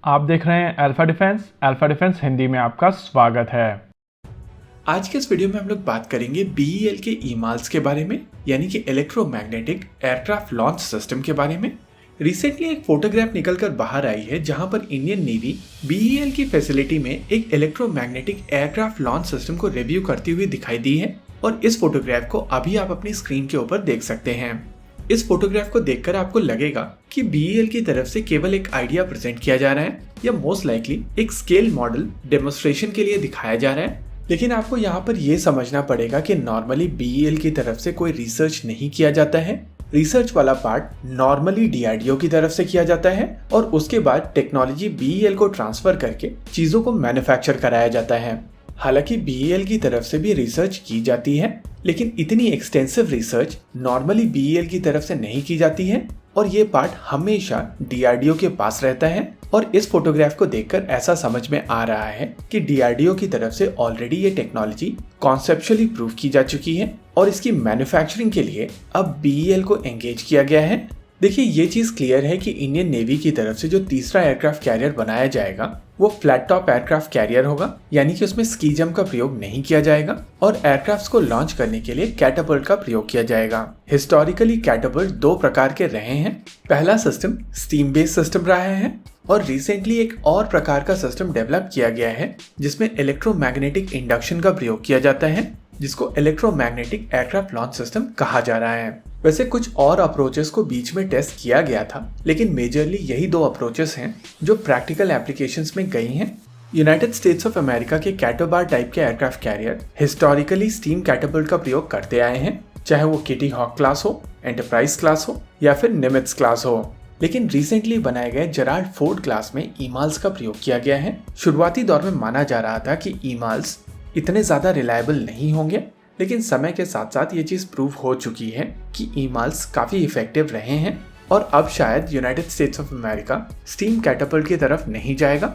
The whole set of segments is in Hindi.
आप देख रहे हैं अल्फा डिफेंस हिंदी में आपका स्वागत है। आज के इस वीडियो में हम लोग बात करेंगे बीईएल के ईमाल्स के बारे में, यानी कि इलेक्ट्रोमैग्नेटिक एयरक्राफ्ट लॉन्च सिस्टम के बारे में। रिसेंटली एक फोटोग्राफ निकलकर बाहर आई है जहां पर इंडियन नेवी बीईएल की फैसिलिटी में एक इलेक्ट्रोमैग्नेटिक एयरक्राफ्ट लॉन्च सिस्टम को रिव्यू करती हुई दिखाई दी है और इस फोटोग्राफ को अभी आप अपनी स्क्रीन के ऊपर देख सकते हैं। इस फोटोग्राफ को देखकर आपको लगेगा कि बीईएल की तरफ से केवल एक आइडिया प्रेजेंट किया जा रहा है या मोस्ट लाइकली एक स्केल मॉडल डेमोन्स्ट्रेशन के लिए दिखाया जा रहा है। लेकिन आपको यहाँ पर यह समझना पड़ेगा कि नॉर्मली बीईएल की तरफ से कोई रिसर्च नहीं किया जाता है। रिसर्च वाला पार्ट नॉर्मली डीआरडीओ की तरफ से किया जाता है और उसके बाद टेक्नोलॉजी बीईएल को ट्रांसफर करके चीजों को मैन्युफैक्चर कराया जाता है। हालांकि बीईएल की तरफ से भी रिसर्च की जाती है, लेकिन इतनी एक्सटेंसिव रिसर्च नॉर्मली बीईएल की तरफ से नहीं की जाती है और ये पार्ट हमेशा डीआरडीओ के पास रहता है। और इस फोटोग्राफ को देखकर ऐसा समझ में आ रहा है कि डीआरडीओ की तरफ से ऑलरेडी ये टेक्नोलॉजी कॉन्सेप्चुअली प्रूव की जा चुकी है और इसकी मैन्युफैक्चरिंग के लिए अब बीईएल को एंगेज किया गया है। देखिए, ये चीज क्लियर है कि इंडियन नेवी की तरफ से जो तीसरा एयरक्राफ्ट कैरियर बनाया जाएगा वो फ्लैट टॉप एयरक्राफ्ट कैरियर होगा, यानी कि उसमें स्की जंप का प्रयोग नहीं किया जाएगा और एयरक्राफ्ट्स को लॉन्च करने के लिए कैटापल्ट का प्रयोग किया जाएगा। हिस्टोरिकली कैटापल्ट दो प्रकार के रहे हैं। पहला सिस्टम स्टीम बेस्ड सिस्टम रहा है और रिसेंटली एक और प्रकार का सिस्टम डेवलप किया गया है जिसमें इलेक्ट्रोमैग्नेटिक इंडक्शन का प्रयोग किया जाता है, जिसको इलेक्ट्रोमैग्नेटिक एयरक्राफ्ट लॉन्च सिस्टम कहा जा रहा है। वैसे कुछ और अप्रोचेस को बीच में टेस्ट किया गया था, लेकिन मेजरली यही दो अप्रोचेस हैं जो प्रैक्टिकल एप्लीकेशंस में गई हैं। यूनाइटेड स्टेट्स ऑफ अमेरिका के कैटोबार टाइप के aircraft carrier historically steam Catapult का प्रयोग करते आए हैं, चाहे वो किटी हॉक क्लास हो, एंटरप्राइज क्लास हो या फिर निमित्ज क्लास हो। लेकिन रिसेंटली बनाए गए जेराल्ड फोर्ड क्लास में ईमाल्स का प्रयोग किया गया है। शुरुआती दौर में माना जा रहा था कि ईमाल्स इतने ज्यादा रिलायबल नहीं होंगे, लेकिन समय के साथ साथ ये चीज प्रूव हो चुकी है कि ईमाल्स काफी इफेक्टिव रहे हैं और अब शायद United states of America steam Catapult की तरफ नहीं जाएगा।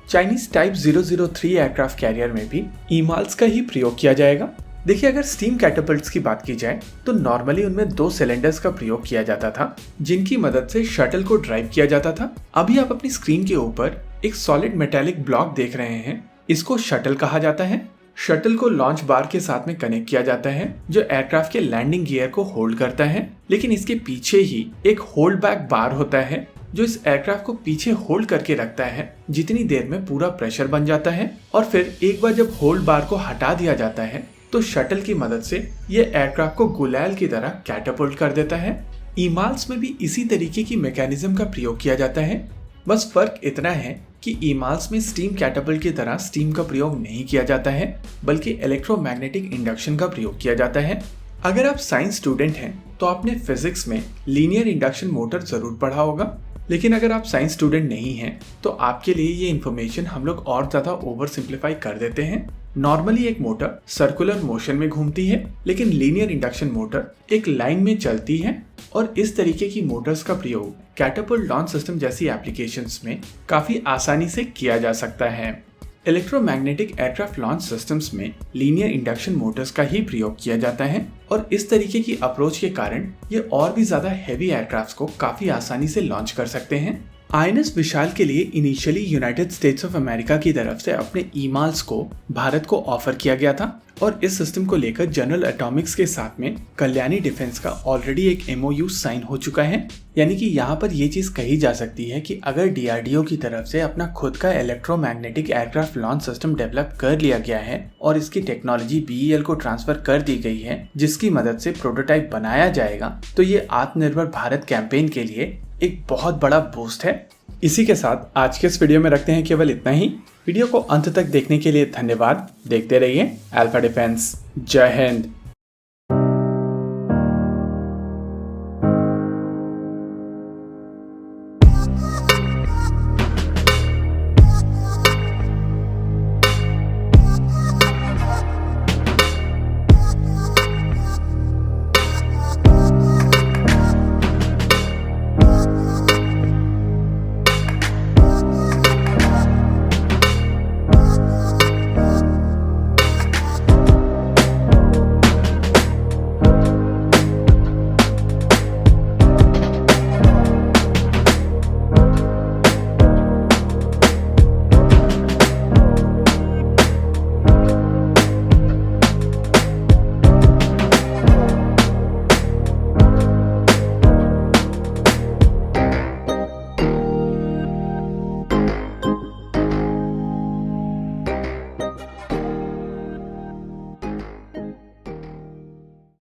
चाइनीज टाइप 003 एयरक्राफ्ट कैरियर में भी ईमाल्स का ही प्रयोग किया जाएगा। देखिए, अगर स्टीम कैटापल्ट्स की बात की जाए तो नॉर्मली उनमें दो सिलेंडर्स का प्रयोग किया जाता था जिनकी मदद से शटल को ड्राइव किया जाता था। अभी आप अपनी स्क्रीन के ऊपर एक सॉलिड मेटेलिक ब्लॉक देख रहे हैं, इसको शटल कहा जाता है। शटल को लॉन्च बार के साथ में कनेक्ट किया जाता है जो एयरक्राफ्ट के लैंडिंग गियर को होल्ड करता है, लेकिन इसके पीछे ही एक होल्ड बैक बार होता है जो इस एयरक्राफ्ट को पीछे होल्ड करके रखता है जितनी देर में पूरा प्रेशर बन जाता है और फिर एक बार जब होल्ड बार को हटा दिया जाता है तो शटल की मदद से ये एयरक्राफ्ट को गुलैल की तरह कैटापल्ट कर देता है। ईमाल्स में भी इसी तरीके की मैकेनिज्म का प्रयोग किया जाता है, बस फर्क इतना है कि ईमाल्स में स्टीम कैटापल्ट की तरह स्टीम का प्रयोग नहीं किया जाता है बल्कि इलेक्ट्रोमैग्नेटिक इंडक्शन का प्रयोग किया जाता है। अगर आप साइंस स्टूडेंट हैं तो आपने फिजिक्स में लीनियर इंडक्शन मोटर जरूर पढ़ा होगा, लेकिन अगर आप साइंस स्टूडेंट नहीं हैं तो आपके लिए ये इन्फॉर्मेशन हम लोग और ज्यादा ओवर सिंप्लीफाई कर देते हैं। नॉर्मली एक मोटर सर्कुलर मोशन में घूमती है, लेकिन लीनियर इंडक्शन मोटर एक लाइन में चलती है और इस तरीके की मोटर्स का प्रयोग कैटापल्ट लॉन्च सिस्टम जैसी एप्लीकेशंस में काफी आसानी से किया जा सकता है। इलेक्ट्रोमैग्नेटिक एयरक्राफ्ट लॉन्च सिस्टम्स में लीनियर इंडक्शन मोटर्स का ही प्रयोग किया जाता है और इस तरीके की अप्रोच के कारण ये और भी ज्यादा हैवी एयरक्राफ्ट्स को काफी आसानी से लॉन्च कर सकते हैं। आईएनएस विशाल के लिए initially United states of America की तरफ से अपने ईमाल्स को भारत को ऑफर किया गया था और इस सिस्टम को लेकर जनरल एटॉमिक्स के साथ में कल्याणी डिफेंस का ऑलरेडी एक एमओयू साइन हो चुका है। यानी कि यहाँ पर ये चीज कही जा सकती है कि अगर डीआरडीओ की तरफ से अपना खुद का electromagnetic aircraft launch system develop कर लिया गया है और इसकी टेक्नोलॉजी बीईएल को ट्रांसफर कर दी गई है जिसकी मदद से प्रोटोटाइप बनाया जाएगा, तो ये आत्मनिर्भर भारत कैंपेन के लिए एक बहुत बड़ा बूस्ट है। इसी के साथ आज के इस वीडियो में रखते हैं केवल इतना ही। वीडियो को अंत तक देखने के लिए धन्यवाद। देखते रहिए अल्फा डिफेंस। जय हिंद।